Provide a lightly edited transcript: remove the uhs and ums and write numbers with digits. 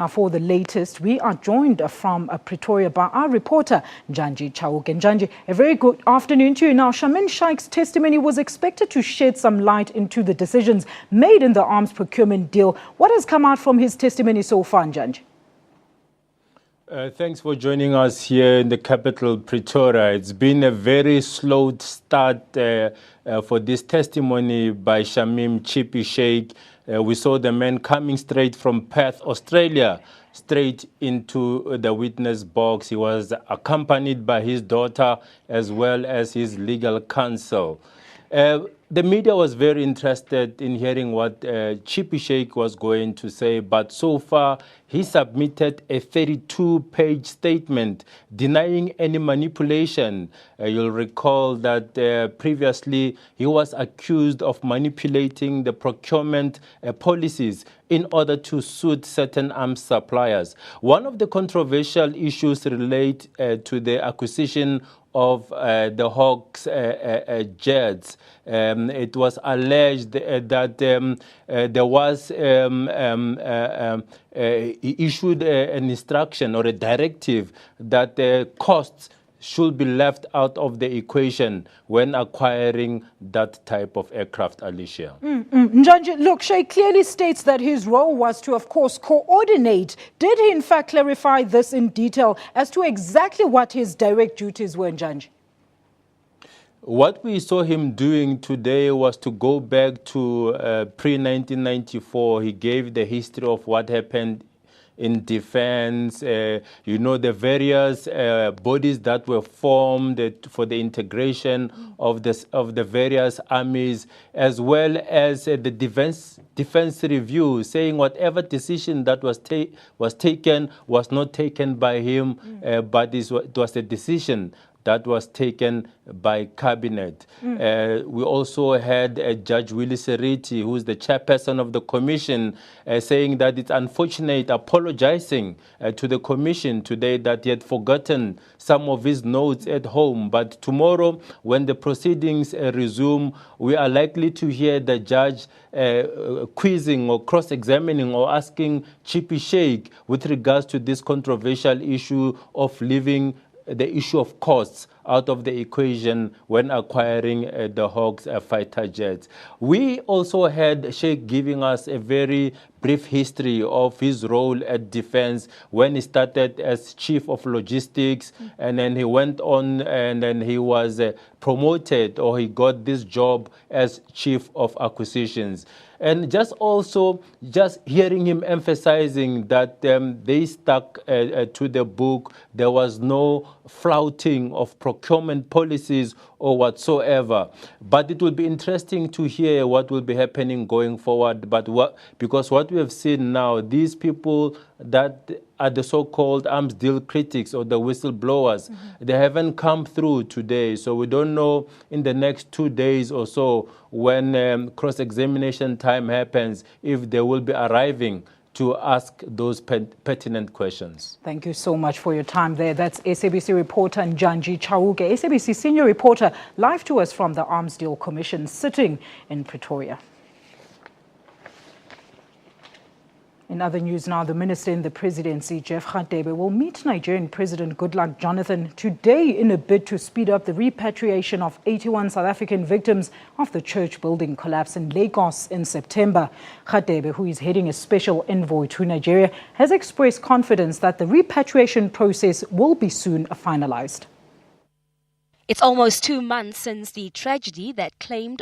Now, for the latest, we are joined from Pretoria by our reporter, Chippy Shaik. And Chippy, a very good afternoon to you. Now, Chippy Shaik's testimony was expected to shed some light into the decisions made in the arms procurement deal. What has come out from his testimony so far, Chippy? Thanks for joining us here in the capital, Pretoria. It's been a very slow start for this testimony by Chippy Shaik. We saw the man coming straight from Perth, Australia, straight into the witness box. He was accompanied by his daughter as well as his legal counsel. The media was very interested in hearing what Chippy Shaik was going to say, but so far he submitted a 32-page statement denying any manipulation. You'll recall that previously he was accused of manipulating the procurement policies in order to suit certain arms suppliers. One of the controversial issues relate to the acquisition of the Hawks jets. It was alleged that there was he issued an instruction or a directive that the costs should be left out of the equation when acquiring that type of aircraft, Alicia. Chippy, look, Shaik clearly states that his role was to, of course, coordinate. Did he, in fact, clarify this in detail as to exactly what his direct duties were, Chippy? What we saw him doing today was to go back to pre-1994. He gave the history of what happened in defense, you know, the various bodies that were formed for the integration of the various armies, as well as the defense review, saying whatever decision that was taken was not taken by him, but it was a decision that was taken by cabinet. We also had Judge Willie Seriti, who is the chairperson of the commission, saying that it's unfortunate, apologizing to the commission today that he had forgotten some of his notes at home. But tomorrow, when the proceedings resume, we are likely to hear the judge quizzing or cross-examining or asking Chippy Shaik with regards to this controversial issue of leaving the issue of costs out of the equation when acquiring the Hawks fighter jets. We also had Shaik giving us a very brief history of his role at defense when he started as chief of logistics, and then he went on and then he was promoted, or he got this job as chief of acquisitions. And just hearing him emphasizing that they stuck to the book, there was no flouting of procurement policies or whatsoever. But it will be interesting to hear what will be happening going forward. Because what we have seen now, these people that are the so-called arms deal critics or the whistleblowers, they haven't come through today. So we don't know in the next 2 days or so when cross-examination time happens, if they will be arriving to ask those pertinent questions. Thank you so much for your time there. That's SABC reporter Chippy Shaik, SABC senior reporter, live to us from the Armsdeal Commission, sitting in Pretoria. In other news now, the minister in the presidency, Jeff Radebe, will meet Nigerian President Goodluck Jonathan today in a bid to speed up the repatriation of 81 South African victims of the church building collapse in Lagos in September. Radebe, who is heading a special envoy to Nigeria, has expressed confidence that the repatriation process will be soon finalized. It's almost 2 months since the tragedy that claimed